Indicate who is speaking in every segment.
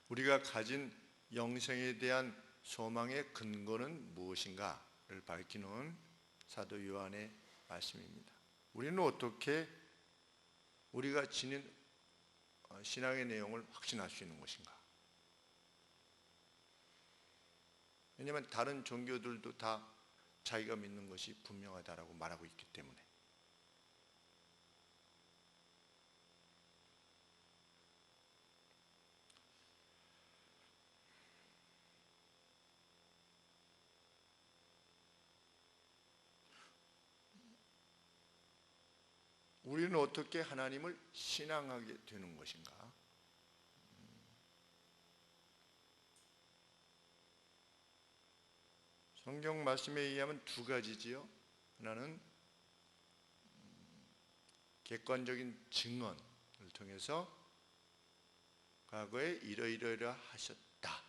Speaker 1: 우리가 가진 영생에 대한 소망의 근거는 무엇인가를 밝히는 사도 요한의 말씀입니다. 우리는 어떻게 우리가 지닌 신앙의 내용을 확신할 수 있는 것인가? 왜냐하면 다른 종교들도 다 자기가 믿는 것이 분명하다라고 말하고 있기 때문에. 우리는 어떻게 하나님을 신앙하게 되는 것인가? 성경 말씀에 의하면 두 가지지요. 하나는 객관적인 증언을 통해서 과거에 이러이러 하셨다.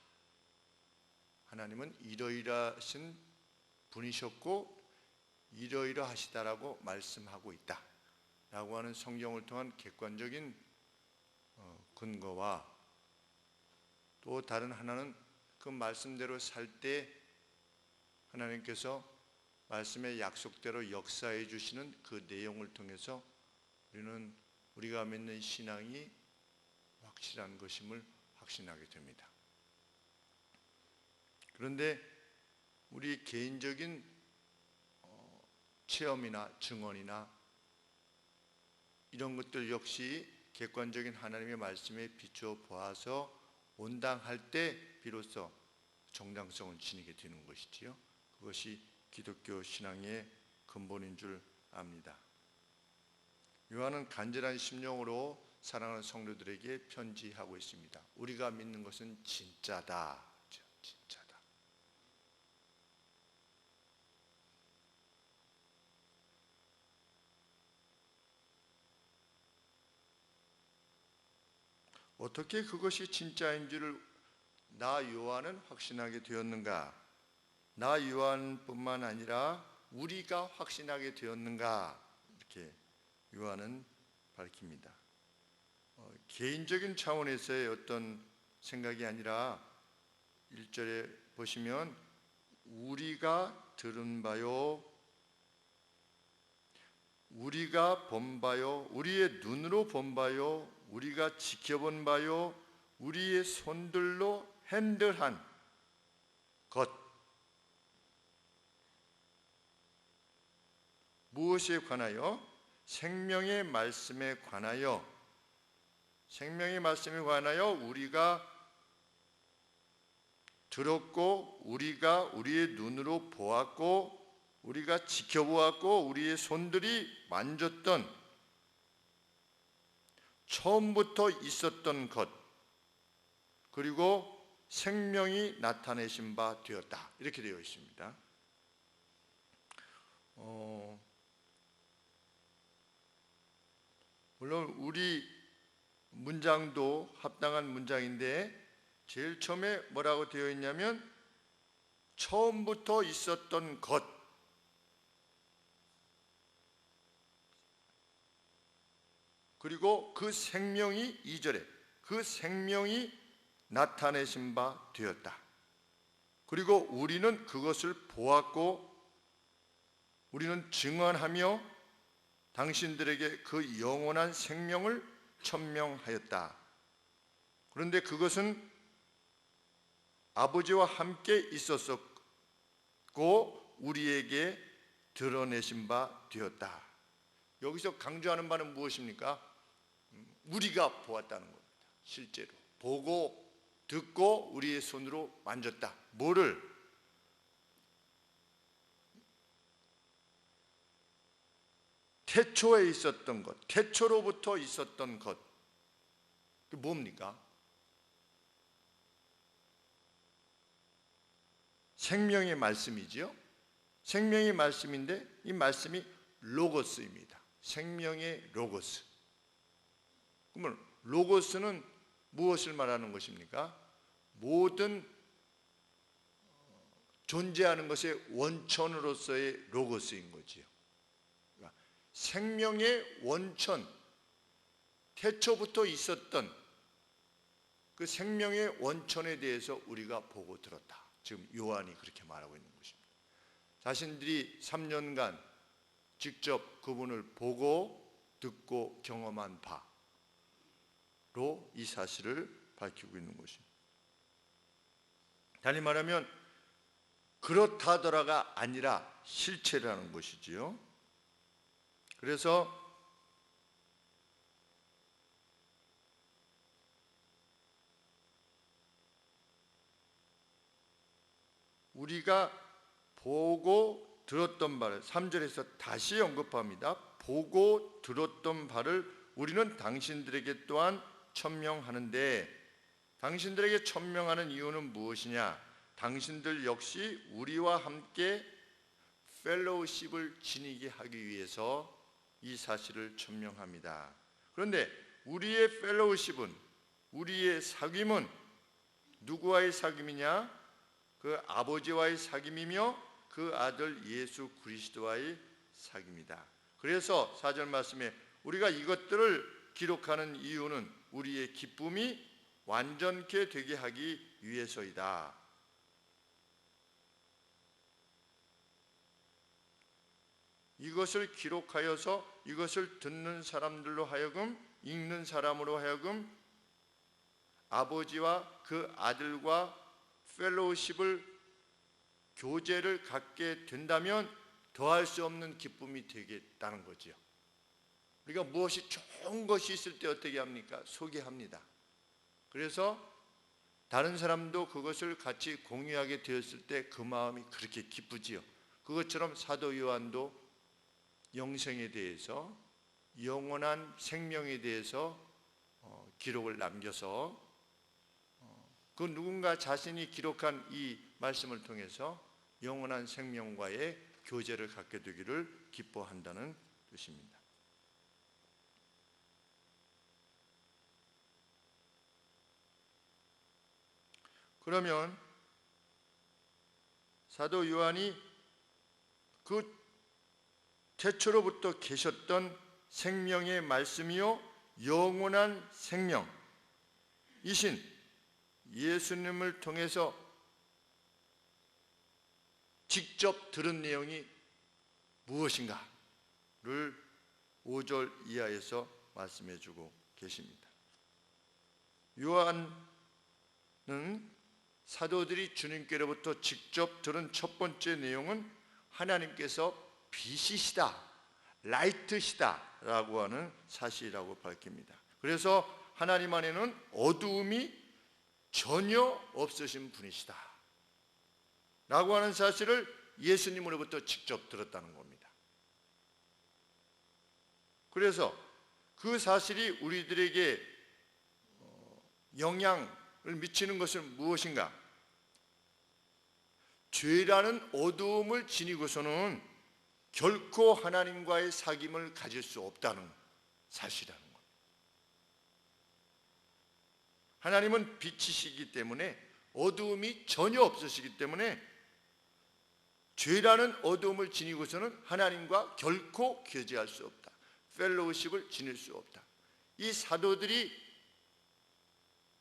Speaker 1: 하나님은 이러이러하신 분이셨고 이러이러 하시다라고 말씀하고 있다 라고 하는 성경을 통한 객관적인 근거와, 또 다른 하나는 그 말씀대로 살 때 하나님께서 말씀의 약속대로 역사해 주시는 그 내용을 통해서 우리는 우리가 믿는 신앙이 확실한 것임을 확신하게 됩니다. 그런데 우리 개인적인 체험이나 증언이나 이런 것들 역시 객관적인 하나님의 말씀에 비추어 보아서 온당할 때 비로소 정당성을 지니게 되는 것이지요. 그것이 기독교 신앙의 근본인 줄 압니다. 요한은 간절한 심령으로 사랑하는 성도들에게 편지하고 있습니다. 우리가 믿는 것은 진짜다. 진짜다. 어떻게 그것이 진짜인 줄을 나 요한은 확신하게 되었는가? 나 요한뿐만 아니라 우리가 확신하게 되었는가? 이렇게 요한은 밝힙니다. 개인적인 차원에서의 어떤 생각이 아니라 1절에 보시면 우리가 들은 바요, 우리가 본 바요, 우리의 눈으로 본 바요, 우리가 지켜본 바요, 우리의 손들로 핸들한 것, 무엇에 관하여? 생명의 말씀에 관하여, 생명의 말씀에 관하여 우리가 들었고, 우리가 우리의 눈으로 보았고, 우리가 지켜보았고, 우리의 손들이 만졌던, 처음부터 있었던 것, 그리고 생명이 나타내신 바 되었다. 이렇게 되어 있습니다. 물론 우리 문장도 합당한 문장인데 제일 처음에 뭐라고 되어 있냐면 처음부터 있었던 것, 그리고 그 생명이 2절에 그 생명이 나타내신 바 되었다. 그리고 우리는 그것을 보았고 우리는 증언하며 당신들에게 그 영원한 생명을 천명하였다. 그런데 그것은 아버지와 함께 있었었고 우리에게 드러내신 바 되었다. 여기서 강조하는 바는 무엇입니까? 우리가 보았다는 겁니다. 실제로 보고 듣고 우리의 손으로 만졌다. 뭐를? 태초에 있었던 것, 태초로부터 있었던 것. 그게 뭡니까? 생명의 말씀이지요. 생명의 말씀인데 이 말씀이 로고스입니다. 생명의 로고스. 그러면 로고스는 무엇을 말하는 것입니까? 모든 존재하는 것의 원천으로서의 로고스인 거지요. 생명의 원천, 태초부터 있었던 그 생명의 원천에 대해서 우리가 보고 들었다. 지금 요한이 그렇게 말하고 있는 것입니다. 자신들이 3년간 직접 그분을 보고 듣고 경험한 바로 이 사실을 밝히고 있는 것입니다. 다시 말하면 그렇다더라가 아니라 실체라는 것이지요. 그래서 우리가 보고 들었던 바를 3절에서 다시 언급합니다. 보고 들었던 바를 우리는 당신들에게 또한 천명하는데, 당신들에게 천명하는 이유는 무엇이냐? 당신들 역시 우리와 함께 펠로우십을 지니게 하기 위해서 이 사실을 천명합니다. 그런데 우리의 펠로우십은, 우리의 사귐은 누구와의 사귐이냐? 그 아버지와의 사귐이며 그 아들 예수 그리스도와의 사귐이다. 그래서 4절 말씀에 우리가 이것들을 기록하는 이유는 우리의 기쁨이 완전케 되게 하기 위해서이다. 이것을 기록하여서 이것을 듣는 사람들로 하여금, 읽는 사람으로 하여금 아버지와 그 아들과 펠로우십을, 교제를 갖게 된다면 더할 수 없는 기쁨이 되겠다는 거죠. 우리가 무엇이 좋은 것이 있을 때 어떻게 합니까? 소개합니다. 그래서 다른 사람도 그것을 같이 공유하게 되었을 때 그 마음이 그렇게 기쁘지요. 그것처럼 사도 요한도 영생에 대해서, 영원한 생명에 대해서 기록을 남겨서 그 누군가 자신이 기록한 이 말씀을 통해서 영원한 생명과의 교제를 갖게 되기를 기뻐한다는 뜻입니다. 그러면 사도 요한이 그 태초로부터 계셨던 생명의 말씀이요 영원한 생명이신 예수님을 통해서 직접 들은 내용이 무엇인가를 5절 이하에서 말씀해 주고 계십니다. 요한은 사도들이 주님께로부터 직접 들은 첫 번째 내용은 하나님께서 빛이시다, 라이트시다 라고 하는 사실이라고 밝힙니다. 그래서 하나님 안에는 어두움이 전혀 없으신 분이시다 라고 하는 사실을 예수님으로부터 직접 들었다는 겁니다. 그래서 그 사실이 우리들에게 영향을 미치는 것은 무엇인가? 죄라는 어두움을 지니고서는 결코 하나님과의 사귐을 가질 수 없다는 사실이라는 겁니다. 하나님은 빛이시기 때문에 어두움이 전혀 없으시기 때문에 죄라는 어두움을 지니고서는 하나님과 결코 교제할 수 없다. 펠로우십을 지닐 수 없다. 이 사도들이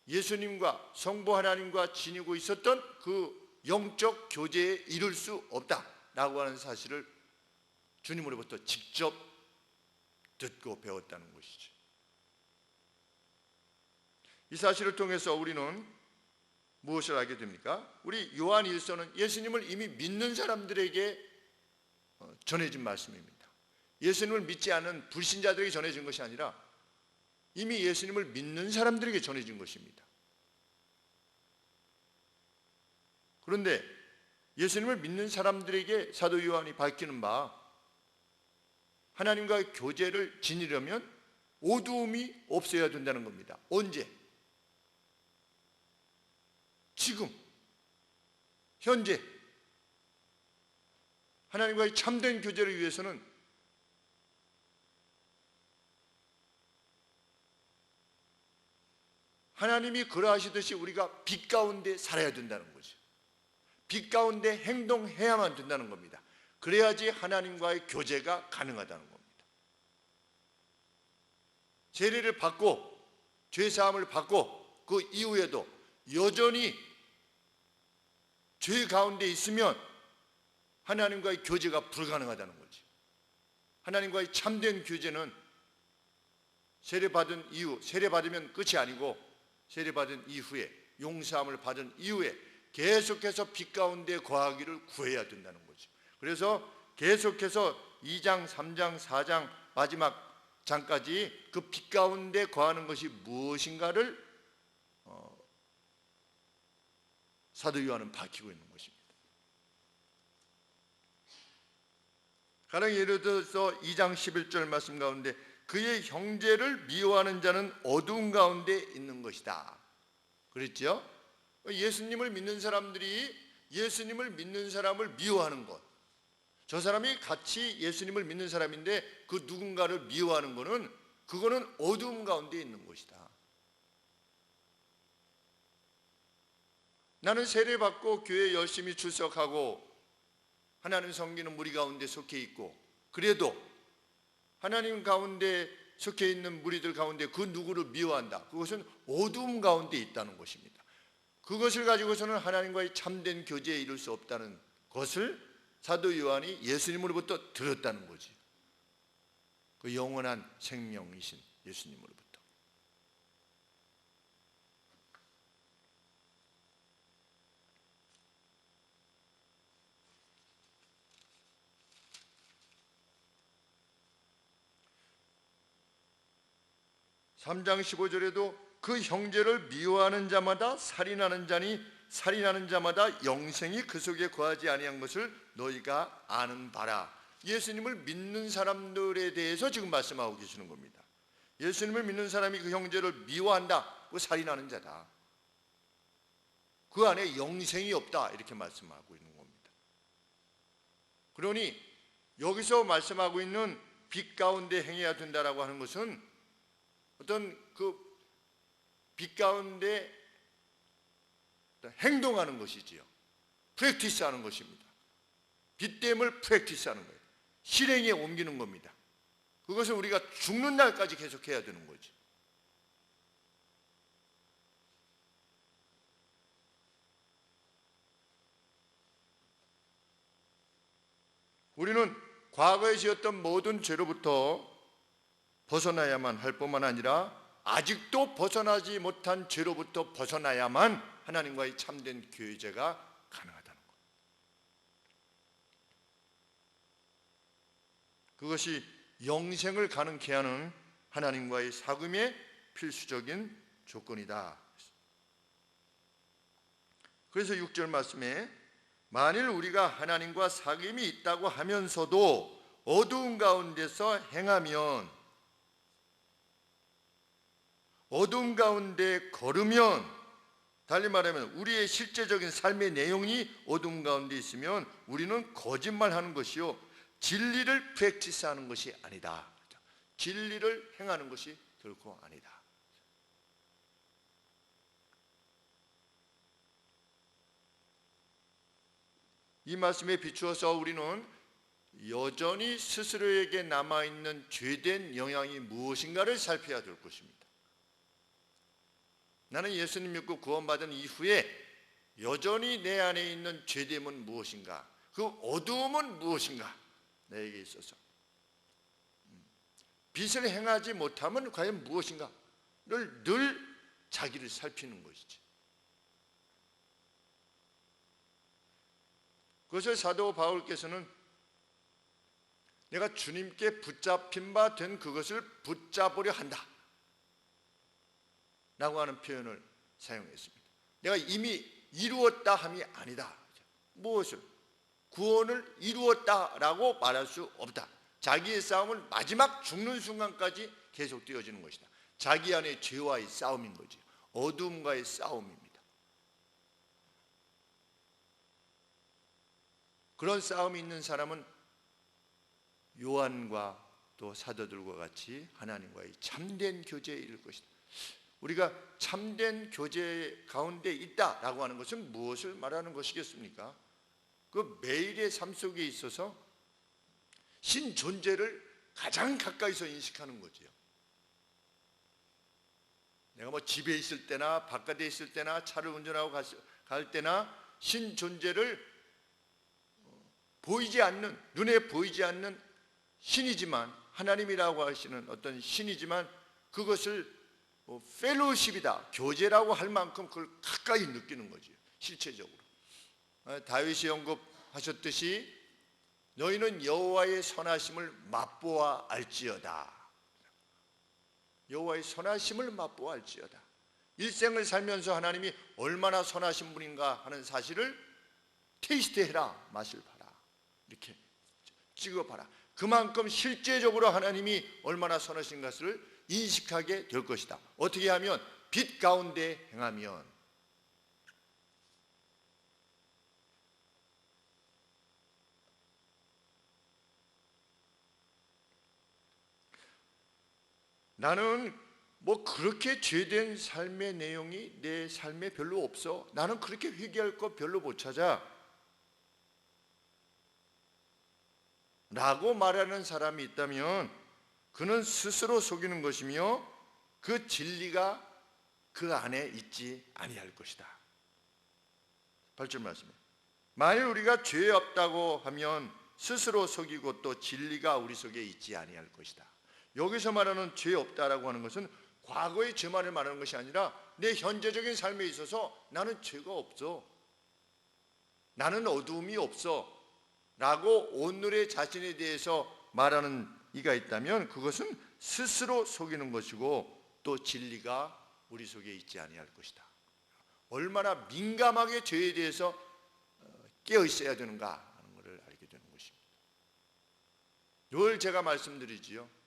Speaker 1: 예수님과 성부 하나님과 지니고 있었던 그 영적 교제에 이를 수 없다라고 하는 사실을 주님으로부터 직접 듣고 배웠다는 것이죠. 이 사실을 통해서 우리는 무엇을 알게 됩니까? 우리 요한 1서는 예수님을 이미 믿는 사람들에게 전해진 말씀입니다. 예수님을 믿지 않은 불신자들에게 전해진 것이 아니라 이미 예수님을 믿는 사람들에게 전해진 것입니다. 그런데 예수님을 믿는 사람들에게 사도 요한이 밝히는 바, 하나님과의 교제를 지니려면 어두움이 없어야 된다는 겁니다. 언제? 지금, 현재 하나님과의 참된 교제를 위해서는 하나님이 그러하시듯이 우리가 빛 가운데 살아야 된다는 거죠. 빛 가운데 행동해야만 된다는 겁니다. 그래야지 하나님과의 교제가 가능하다는 겁니다. 세례를 받고 죄사함을 받고 그 이후에도 여전히 죄 가운데 있으면 하나님과의 교제가 불가능하다는 거지. 하나님과의 참된 교제는 세례받은 이후, 세례받으면 끝이 아니고 세례받은 이후에, 용서함을 받은 이후에 계속해서 빛 가운데 거하기를 구해야 된다는 거죠. 그래서 계속해서 2장, 3장, 4장 마지막 장까지 그 빛 가운데 거하는 것이 무엇인가를 사도 요한은 밝히고 있는 것입니다. 가령 예를 들어서 2장 11절 말씀 가운데 그의 형제를 미워하는 자는 어두운 가운데 있는 것이다 그랬죠? 예수님을 믿는 사람들이 예수님을 믿는 사람을 미워하는 것, 저 사람이 같이 예수님을 믿는 사람인데 그 누군가를 미워하는 것은 그거는 어두움 가운데 있는 것이다. 나는 세례받고 교회에 열심히 출석하고 하나님 섬기는 무리 가운데 속해 있고, 그래도 하나님 가운데 속해 있는 무리들 가운데 그 누구를 미워한다. 그것은 어두움 가운데 있다는 것입니다. 그것을 가지고서는 하나님과의 참된 교제에 이룰 수 없다는 것을 사도 요한이 예수님으로부터 들었다는 거지. 그 영원한 생명이신 예수님으로부터. (3장 15절에도) 그 형제를 미워하는 자마다 살인하는 자니 살인하는 자마다 영생이 그 속에 거하지 아니한 것을 너희가 아는 바라. 예수님을 믿는 사람들에 대해서 지금 말씀하고 계시는 겁니다. 예수님을 믿는 사람이 그 형제를 미워한다, 그 살인하는 자다. 그 안에 영생이 없다, 이렇게 말씀하고 있는 겁니다. 그러니 여기서 말씀하고 있는 빛 가운데 행해야 된다라고 하는 것은 어떤 그 빛 가운데 행동하는 것이지요. 프랙티스하는 것입니다. 빛됨을 프랙티스하는 거예요. 실행에 옮기는 겁니다. 그것을 우리가 죽는 날까지 계속해야 되는 거지. 우리는 과거에 지었던 모든 죄로부터 벗어나야만 할 뿐만 아니라 아직도 벗어나지 못한 죄로부터 벗어나야만 하나님과의 참된 교제가 가능하다는 것. 그것이 영생을 가능케 하는 하나님과의 사귐의 필수적인 조건이다. 그래서 6절 말씀에 만일 우리가 하나님과 사귐이 있다고 하면서도 어두운 가운데서 행하면, 어두운 가운데 걸으면, 달리 말하면 우리의 실제적인 삶의 내용이 어두운 가운데 있으면 우리는 거짓말하는 것이요 진리를 프랙티스하는 것이 아니다. 진리를 행하는 것이 결코 아니다. 이 말씀에 비추어서 우리는 여전히 스스로에게 남아있는 죄된 영향이 무엇인가를 살펴야 될 것입니다. 나는 예수님 믿고 구원받은 이후에 여전히 내 안에 있는 죄됨은 무엇인가? 그 어두움은 무엇인가? 내게 있어서 빛을 행하지 못하면 과연 무엇인가를 늘 자기를 살피는 것이지. 그것을 사도 바울께서는 내가 주님께 붙잡힌 바 된 그것을 붙잡으려 한다 라고 하는 표현을 사용했습니다. 내가 이미 이루었다 함이 아니다. 무엇을? 구원을 이루었다라고 말할 수 없다. 자기의 싸움은 마지막 죽는 순간까지 계속되어지는 것이다. 자기 안에 죄와의 싸움인 거지. 어둠과의 싸움입니다. 그런 싸움이 있는 사람은 요한과 또 사도들과 같이 하나님과의 참된 교제에 이를 것이다. 우리가 참된 교제 가운데 있다라고 하는 것은 무엇을 말하는 것이겠습니까? 그 매일의 삶 속에 있어서 신 존재를 가장 가까이서 인식하는 거지요. 내가 뭐 집에 있을 때나 바깥에 있을 때나 차를 운전하고 갈 때나 신 존재를 보이지 않는, 눈에 보이지 않는 신이지만, 하나님이라고 하시는 어떤 신이지만 그것을 펠로우십이다, 교제라고 할 만큼 그걸 가까이 느끼는 거죠. 실체적으로 다윗이 언급하셨듯이 너희는 여호와의 선하심을 맛보아 알지어다. 여호와의 선하심을 맛보아 알지어다. 일생을 살면서 하나님이 얼마나 선하신 분인가 하는 사실을 테이스트해라, 맛을 봐라, 이렇게 찍어봐라. 그만큼 실제적으로 하나님이 얼마나 선하신 것을 인식하게 될 것이다. 어떻게 하면? 빛 가운데 행하면. 나는 뭐 그렇게 죄된 삶의 내용이 내 삶에 별로 없어, 나는 그렇게 회개할 거 별로 못 찾아 라고 말하는 사람이 있다면 그는 스스로 속이는 것이며 그 진리가 그 안에 있지 아니할 것이다. 8절 말씀에 만일 우리가 죄 없다고 하면 스스로 속이고 또 진리가 우리 속에 있지 아니할 것이다. 여기서 말하는 죄 없다라고 하는 것은 과거의 죄만을 말하는 것이 아니라 내 현재적인 삶에 있어서 나는 죄가 없어, 나는 어두움이 없어 라고 오늘의 자신에 대해서 말하는 이가 있다면 그것은 스스로 속이는 것이고 또 진리가 우리 속에 있지 아니할 것이다. 얼마나 민감하게 죄에 대해서 깨어 있어야 되는가 하는 것을 알게 되는 것입니다. 늘 제가 말씀드리지요,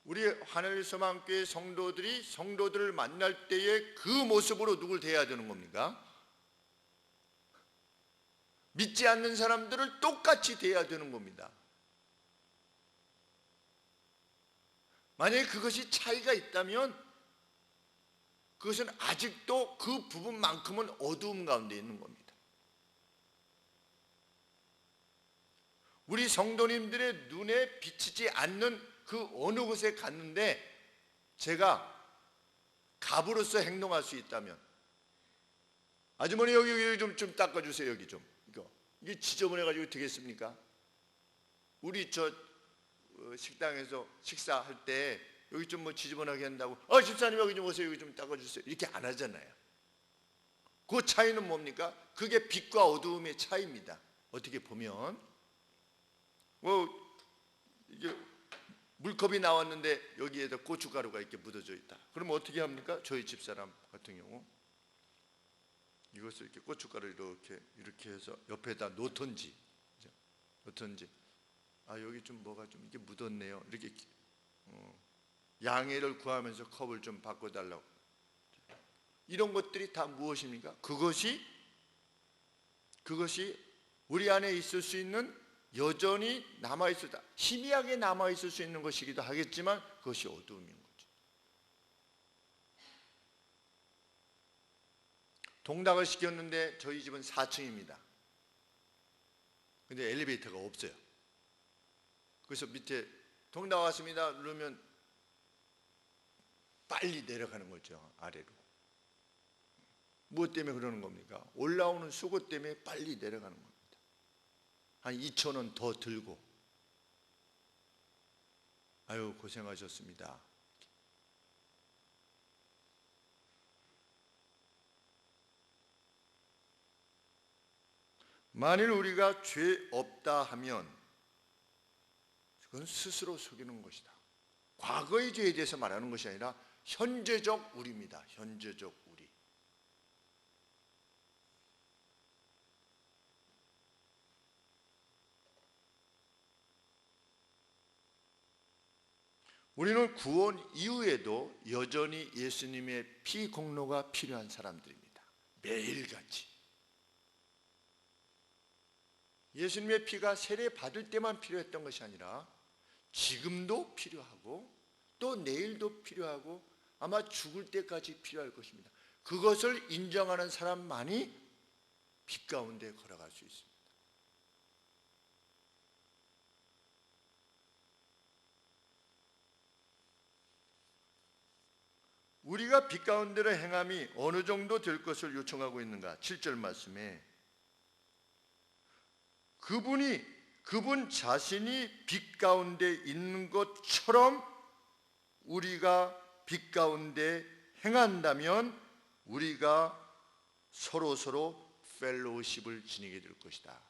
Speaker 1: 우리 하늘소망교회 성도들이 성도들을 만날 때에 그 모습으로 누굴 대해야 되는 겁니까? 믿지 않는 사람들을 똑같이 대해야 되는 겁니다. 만약에 그것이 차이가 있다면 그것은 아직도 그 부분만큼은 어두움 가운데 있는 겁니다. 우리 성도님들의 눈에 비치지 않는 그 어느 곳에 갔는데 제가 갑으로서 행동할 수 있다면, 아주머니 여기 좀 닦아주세요. 여기 좀 이게 지저분해가지고 되겠습니까? 우리 저 식당에서 식사할 때 여기 좀 뭐 지저분하게 한다고 집사님 여기 좀 오세요, 여기 좀 닦아주세요, 이렇게 안 하잖아요. 그 차이는 뭡니까? 그게 빛과 어두움의 차이입니다. 어떻게 보면 이게 물컵이 나왔는데 여기에다 고춧가루가 이렇게 묻어져 있다. 그럼 어떻게 합니까? 저희 집사람 같은 경우 이것을 이렇게 고춧가루 이렇게 해서 옆에다 놓던지 여기 좀 뭐가 좀 이렇게 묻었네요, 이렇게 양해를 구하면서 컵을 좀 바꿔달라고. 이런 것들이 다 무엇입니까? 그것이 우리 안에 있을 수 있는, 여전히 남아있었다, 희미하게 남아있을 수 있는 것이기도 하겠지만 그것이 어두움인 거죠. 동락을 시켰는데 저희 집은 4층입니다. 근데 엘리베이터가 없어요. 그래서 밑에 동락 왔습니다 누르면 빨리 내려가는 거죠, 아래로. 무엇 때문에 그러는 겁니까? 올라오는 수고 때문에 빨리 내려가는 겁니다. 한 2,000원 더 들고 아유 고생하셨습니다. 만일 우리가 죄 없다 하면 그건 스스로 속이는 것이다. 과거의 죄에 대해서 말하는 것이 아니라 현재적 우리입니다. 현재적 우리. 우리는 구원 이후에도 여전히 예수님의 피 공로가 필요한 사람들입니다. 매일같이. 예수님의 피가 세례 받을 때만 필요했던 것이 아니라 지금도 필요하고 또 내일도 필요하고 아마 죽을 때까지 필요할 것입니다. 그것을 인정하는 사람만이 빛 가운데 걸어갈 수 있습니다. 우리가 빛 가운데로 행함이 어느 정도 될 것을 요청하고 있는가? 7절 말씀에 그분 자신이 빛 가운데 있는 것처럼 우리가 빛 가운데 행한다면 우리가 서로 펠로우십을 지니게 될 것이다.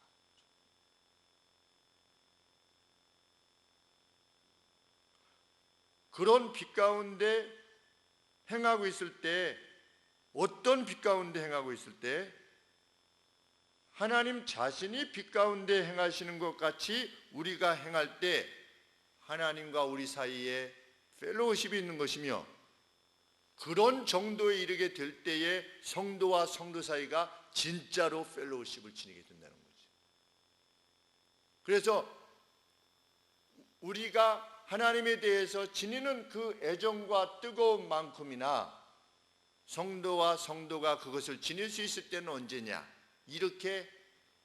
Speaker 1: 그런 빛 가운데 행하고 있을 때, 어떤 빛 가운데 행하고 있을 때 하나님 자신이 빛 가운데 행하시는 것 같이 우리가 행할 때 하나님과 우리 사이에 펠로우십이 있는 것이며, 그런 정도에 이르게 될 때에 성도와 성도 사이가 진짜로 펠로우십을 지니게 된다는 거죠. 그래서 우리가 하나님에 대해서 지니는 그 애정과 뜨거운 만큼이나 성도와 성도가 그것을 지닐 수 있을 때는 언제냐? 이렇게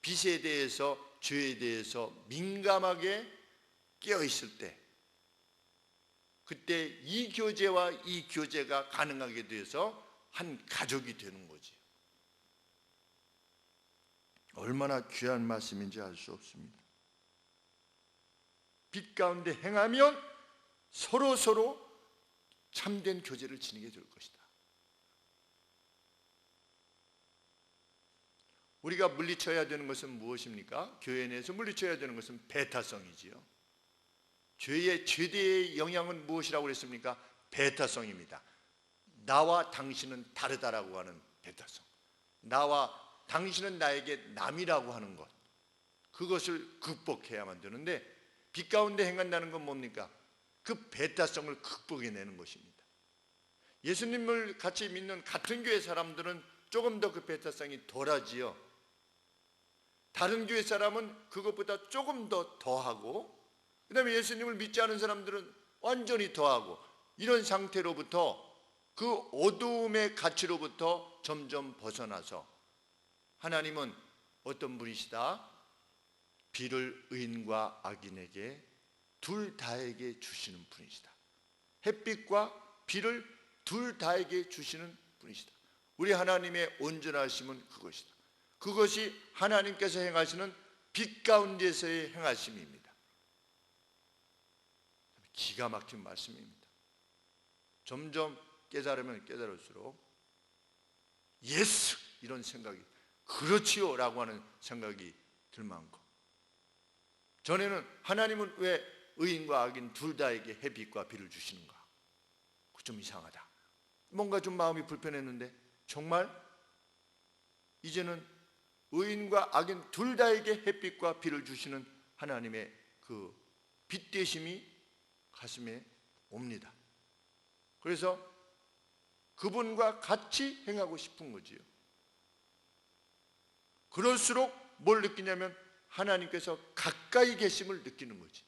Speaker 1: 빛에 대해서, 죄에 대해서 민감하게 깨어 있을 때, 그때 이 교제와 이 교제가 가능하게 돼서 한 가족이 되는 거지. 얼마나 귀한 말씀인지 알 수 없습니다. 빛 가운데 행하면 서로 참된 교제를 지니게 될 것이다. 우리가 물리쳐야 되는 것은 무엇입니까? 교회 내에서 물리쳐야 되는 것은 배타성이지요. 죄의 최대의 영향은 무엇이라고 그랬습니까? 배타성입니다. 나와 당신은 다르다라고 하는 배타성, 나와 당신은 나에게 남이라고 하는 것, 그것을 극복해야만 되는데, 빛 가운데 행한다는 건 뭡니까? 그 배타성을 극복해내는 것입니다. 예수님을 같이 믿는 같은 교회 사람들은 조금 더 그 배타성이 덜하지요. 다른 교회 사람은 그것보다 조금 더 더하고, 그 다음에 예수님을 믿지 않은 사람들은 완전히 더하고, 이런 상태로부터, 그 어두움의 가치로부터 점점 벗어나서 하나님은 어떤 분이시다? 비를 의인과 악인에게 둘 다에게 주시는 분이시다. 햇빛과 비를 둘 다에게 주시는 분이시다. 우리 하나님의 온전하심은 그것이다. 그것이 하나님께서 행하시는 빛 가운데서의 행하심입니다. 기가 막힌 말씀입니다. 점점 깨달으면 깨달을수록 예스! 이런 생각이, 그렇지요! 라고 하는 생각이 들 만큼, 전에는 하나님은 왜 의인과 악인 둘 다에게 햇빛과 비를 주시는가? 그 좀 이상하다. 뭔가 좀 마음이 불편했는데, 정말 이제는 의인과 악인 둘 다에게 햇빛과 비를 주시는 하나님의 그 빛되심이 가슴에 옵니다. 그래서 그분과 같이 행하고 싶은 거지요. 그럴수록 뭘 느끼냐면 하나님께서 가까이 계심을 느끼는 거지.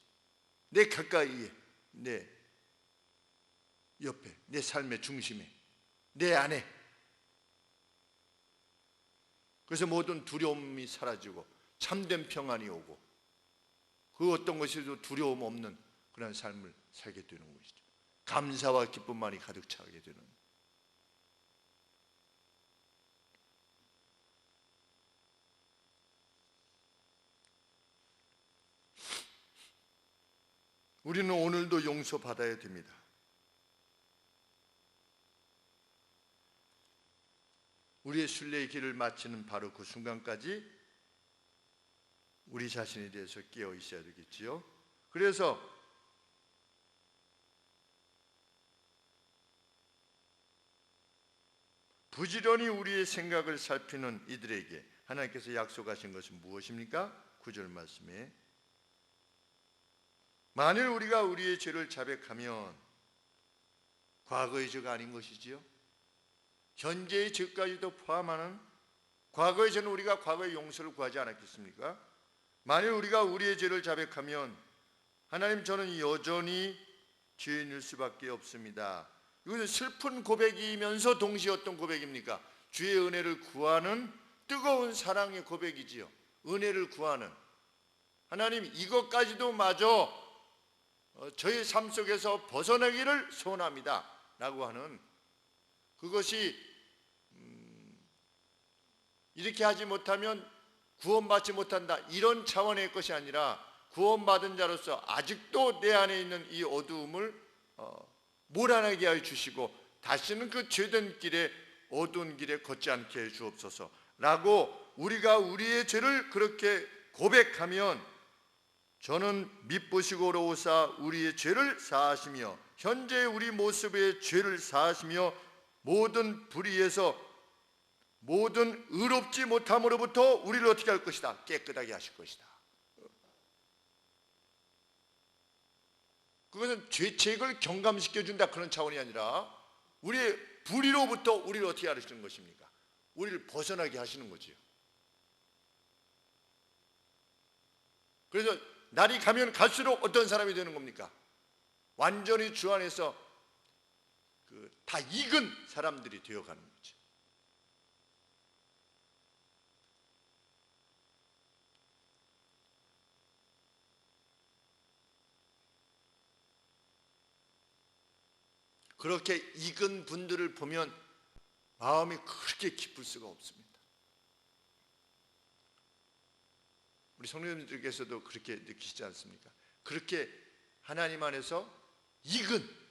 Speaker 1: 내 가까이에, 내 옆에, 내 삶의 중심에, 내 안에. 그래서 모든 두려움이 사라지고 참된 평안이 오고, 그 어떤 것에도 두려움 없는 그런 삶을 살게 되는 것이죠. 감사와 기쁨만이 가득 차게 되는. 우리는 오늘도 용서받아야 됩니다. 우리의 순례의 길을 마치는 바로 그 순간까지 우리 자신에 대해서 깨어 있어야 되겠지요. 그래서 부지런히 우리의 생각을 살피는 이들에게 하나님께서 약속하신 것은 무엇입니까? 9절 말씀에 만일 우리가 우리의 죄를 자백하면, 과거의 죄가 아닌 것이지요, 현재의 죄까지도 포함하는 과거의 죄는 우리가 과거의 용서를 구하지 않았겠습니까? 만일 우리가 우리의 죄를 자백하면 하나님, 저는 여전히 죄인일 수밖에 없습니다. 이것은 슬픈 고백이면서 동시에 어떤 고백입니까? 주의 은혜를 구하는 뜨거운 사랑의 고백이지요. 은혜를 구하는, 하나님 이것까지도 마저 저의 삶 속에서 벗어나기를 소원합니다 라고 하는 그것이 이렇게 하지 못하면 구원받지 못한다, 이런 차원의 것이 아니라 구원받은 자로서 아직도 내 안에 있는 이 어두움을 몰아내게 하여 주시고 다시는 그 죄된 길에, 어두운 길에 걷지 않게 해 주옵소서 라고 우리가 우리의 죄를 그렇게 고백하면 저는 미쁘시고 오사 우리의 죄를 사하시며 현재 우리 모습의 죄를 사하시며 모든 불의에서 모든 의롭지 못함으로부터 우리를 어떻게 할 것이다? 깨끗하게 하실 것이다. 그것은 죄책을 경감시켜준다 그런 차원이 아니라 우리의 불의로부터 우리를 어떻게 하시는 것입니까? 우리를 벗어나게 하시는 거지요. 그래서 날이 가면 갈수록 어떤 사람이 되는 겁니까? 완전히 주 안에서 다 익은 사람들이 되어가는 거죠. 그렇게 익은 분들을 보면 마음이 그렇게 기쁠 수가 없습니다. 우리 성도님들께서도 그렇게 느끼시지 않습니까? 그렇게 하나님 안에서 익은,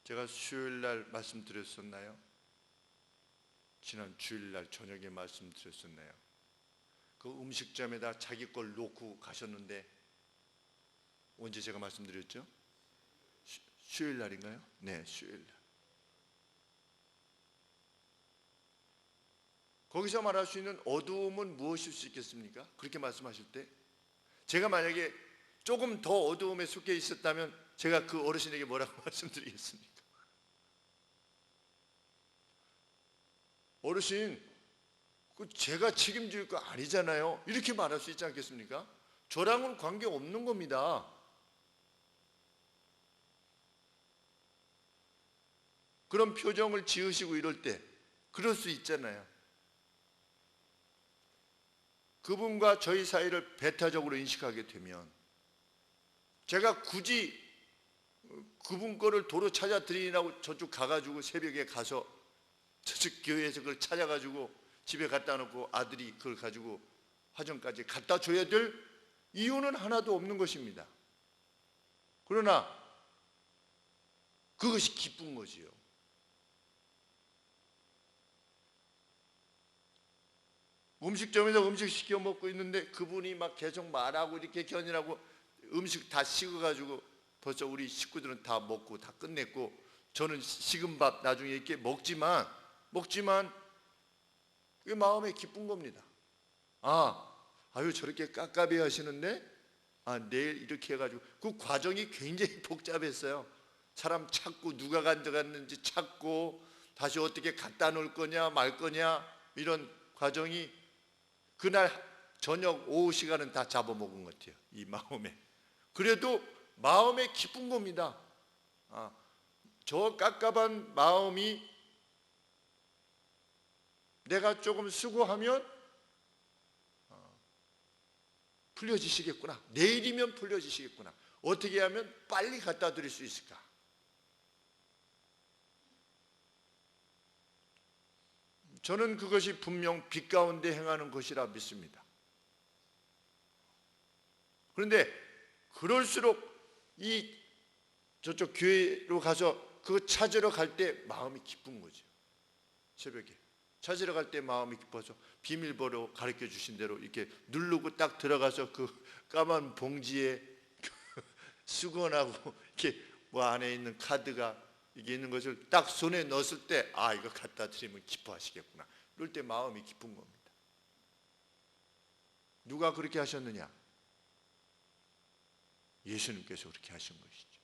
Speaker 1: 제가 수요일날 말씀드렸었나요? 지난 주일날 저녁에 말씀드렸었나요? 그 음식점에다 자기 걸 놓고 가셨는데 언제 제가 말씀드렸죠? 수요일날인가요? 네, 수요일날. 거기서 말할 수 있는 어두움은 무엇일 수 있겠습니까? 그렇게 말씀하실 때 제가 만약에 조금 더 어두움에 속해 있었다면 제가 그 어르신에게 뭐라고 말씀드리겠습니까? 어르신, 그 제가 책임질 거 아니잖아요, 이렇게 말할 수 있지 않겠습니까? 저랑은 관계없는 겁니다. 그런 표정을 지으시고 이럴 때 그럴 수 있잖아요. 그분과 저희 사이를 배타적으로 인식하게 되면 제가 굳이 그분 거를 도로 찾아 드리라고 저쪽 가가지고 새벽에 가서 저쪽 교회에서 그걸 찾아가지고 집에 갖다 놓고 아들이 그걸 가지고 화정까지 갖다 줘야 될 이유는 하나도 없는 것입니다. 그러나 그것이 기쁜 거지요. 음식점에서 음식 시켜 먹고 있는데 그분이 막 계속 말하고 이렇게 견인하고 음식 다 식어가지고 벌써 우리 식구들은 다 먹고 다 끝냈고 저는 식은 밥 나중에 이렇게 먹지만 그게 마음에 기쁜 겁니다. 아유 저렇게 깝깝해 하시는데 내일 이렇게 해가지고 그 과정이 굉장히 복잡했어요. 사람 찾고 누가 가져갔는지 찾고 다시 어떻게 갖다 놓을 거냐 말 거냐 이런 과정이 그날 저녁 오후 시간은 다 잡아먹은 것 같아요. 이 마음에. 그래도 마음에 기쁜 겁니다. 저 깝깝한 마음이 내가 조금 수고하면 풀려지시겠구나. 내일이면 풀려지시겠구나. 어떻게 하면 빨리 갖다 드릴 수 있을까? 저는 그것이 분명 빛 가운데 행하는 것이라 믿습니다. 그런데 그럴수록 이 저쪽 교회로 가서 그거 찾으러 갈 때 마음이 기쁜 거죠. 새벽에 찾으러 갈 때 마음이 기뻐서 비밀번호 가르쳐 주신 대로 이렇게 누르고 딱 들어가서 그 까만 봉지에 수건하고 이렇게 뭐 안에 있는 카드가 이게 있는 것을 딱 손에 넣었을 때 이거 갖다 드리면 기뻐하시겠구나. 그럴 때 마음이 기쁜 겁니다. 누가 그렇게 하셨느냐? 예수님께서 그렇게 하신 것이죠.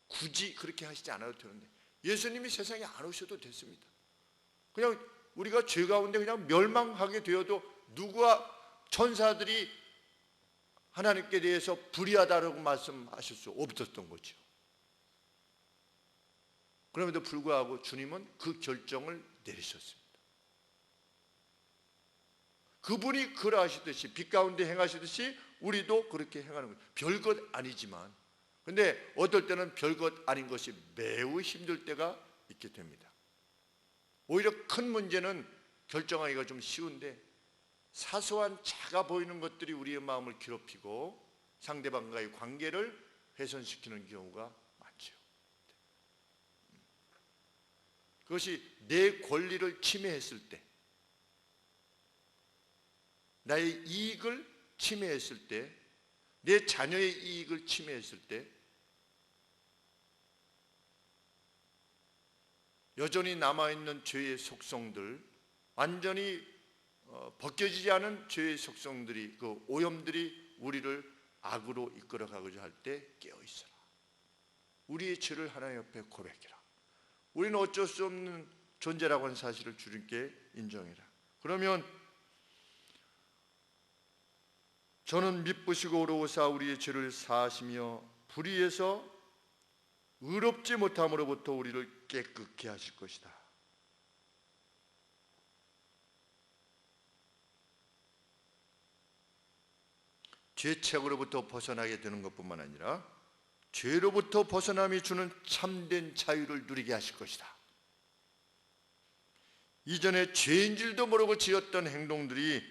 Speaker 1: 굳이 그렇게 하시지 않아도 되는데 예수님이 세상에 안 오셔도 됐습니다. 그냥 우리가 죄 가운데 그냥 멸망하게 되어도 누가 천사들이 하나님께 대해서 불의하다라고 말씀하실 수 없었던 거죠. 그럼에도 불구하고 주님은 그 결정을 내리셨습니다. 그분이 그러하시듯이 빛 가운데 행하시듯이 우리도 그렇게 행하는 거예요. 별것 아니지만, 근데 어떨 때는 별것 아닌 것이 매우 힘들 때가 있게 됩니다. 오히려 큰 문제는 결정하기가 좀 쉬운데 사소한 작아 보이는 것들이 우리의 마음을 괴롭히고 상대방과의 관계를 훼손시키는 경우가 많죠. 그것이 내 권리를 침해했을 때, 나의 이익을 침해했을 때, 내 자녀의 이익을 침해했을 때, 여전히 남아있는 죄의 속성들, 완전히 벗겨지지 않은 죄의 속성들이, 그 오염들이 우리를 악으로 이끌어가고자 할 때 깨어있어라. 우리의 죄를 하나님 앞에 고백해라. 우리는 어쩔 수 없는 존재라고 하는 사실을 주님께 인정해라. 그러면 저는 미쁘시고 어려우사 우리의 죄를 사하시며 불의에서 의롭지 못함으로부터 우리를 깨끗게 하실 것이다. 죄책으로부터 벗어나게 되는 것뿐만 아니라 죄로부터 벗어남이 주는 참된 자유를 누리게 하실 것이다. 이전에 죄인 줄도 모르고 지었던 행동들이,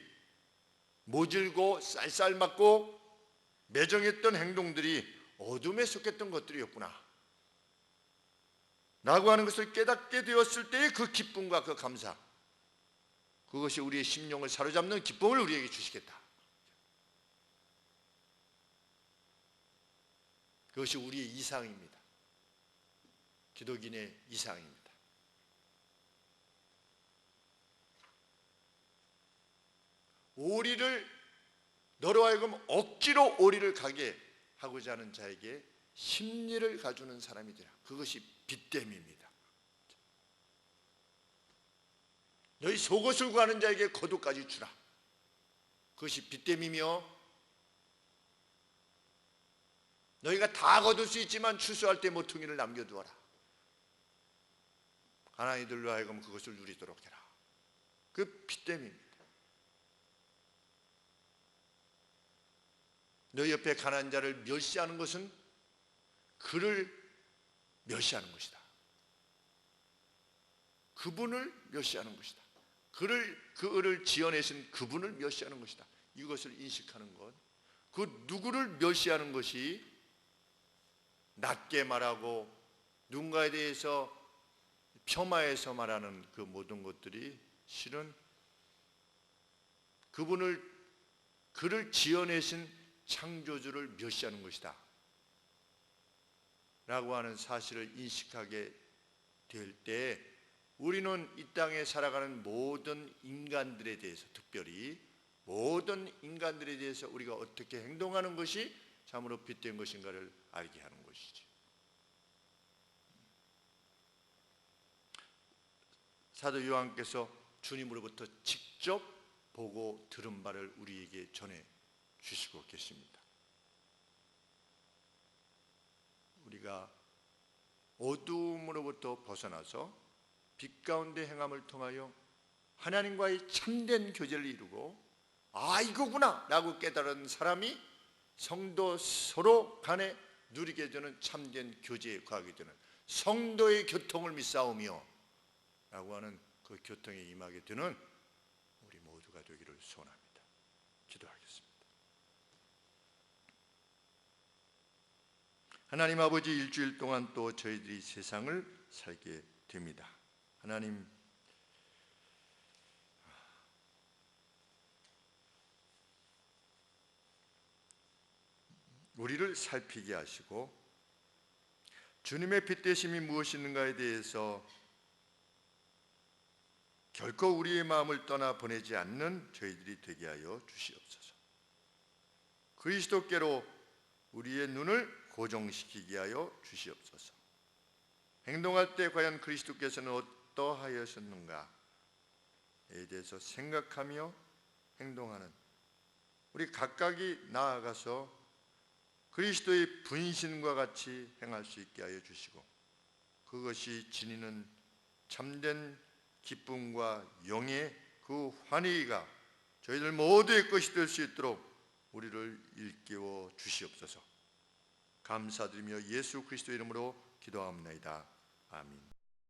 Speaker 1: 모질고 쌀쌀맞고 매정했던 행동들이 어둠에 속했던 것들이었구나 라고 하는 것을 깨닫게 되었을 때의 그 기쁨과 그 감사, 그것이 우리의 심령을 사로잡는 기쁨을 우리에게 주시겠다. 그것이 우리의 이상입니다. 기독인의 이상입니다. 오리를 너로 하여금 억지로 오리를 가게 하고자 하는 자에게 심리를 가주는 사람이 되라. 그것이 빚됨입니다. 너희 속옷을 구하는 자에게 겉옷까지 주라. 그것이 빚됨이며, 너희가 다 거둘 수 있지만 추수할 때 모퉁이를 남겨두어라. 가난한 이들로 하여금 그것을 누리도록 해라. 그 빚됨입니다. 너희 옆에 가난한 자를 멸시하는 것은 그를 멸시하는 것이다. 그분을 멸시하는 것이다. 그 을을 지어내신 그분을 멸시하는 것이다. 이것을 인식하는 것, 그 누구를 멸시하는 것이 낮게 말하고 누군가에 대해서 폄하해서 말하는 그 모든 것들이 실은 그를 지어내신 창조주를 멸시하는 것이다 라고 하는 사실을 인식하게 될 때, 우리는 이 땅에 살아가는 모든 인간들에 대해서, 특별히 모든 인간들에 대해서 우리가 어떻게 행동하는 것이 참으로 빚된 것인가를 알게 하는 것이죠. 사도 요한께서 주님으로부터 직접 보고 들은 바를 우리에게 전해 주시고 계십니다. 우리가 어두움으로부터 벗어나서 빛 가운데 행함을 통하여 하나님과의 참된 교제를 이루고, 아 이거구나 라고 깨달은 사람이 성도 서로 간에 누리게 되는 참된 교제에 거하게 되는 성도의 교통을 믿사오며 라고 하는 그 교통에 임하게 되는 우리 모두가 되기를 소원합니다. 기도하겠습니다. 하나님 아버지, 일주일 동안 또 저희들이 세상을 살게 됩니다. 하나님, 우리를 살피게 하시고 주님의 빛 되심이 무엇인가에 대해서 결코 우리의 마음을 떠나 보내지 않는 저희들이 되게 하여 주시옵소서. 그리스도께로 우리의 눈을 고정시키게 하여 주시옵소서. 행동할 때 과연 그리스도께서는 어떠하셨는가에 대해서 생각하며 행동하는 우리 각각이 나아가서 그리스도의 분신과 같이 행할 수 있게 하여 주시고, 그것이 지니는 참된 기쁨과 영의 그 환희가 저희들 모두의 것이 될 수 있도록 우리를 일깨워 주시옵소서. 감사드리며 예수 그리스도 이름으로 기도합니다. 아멘.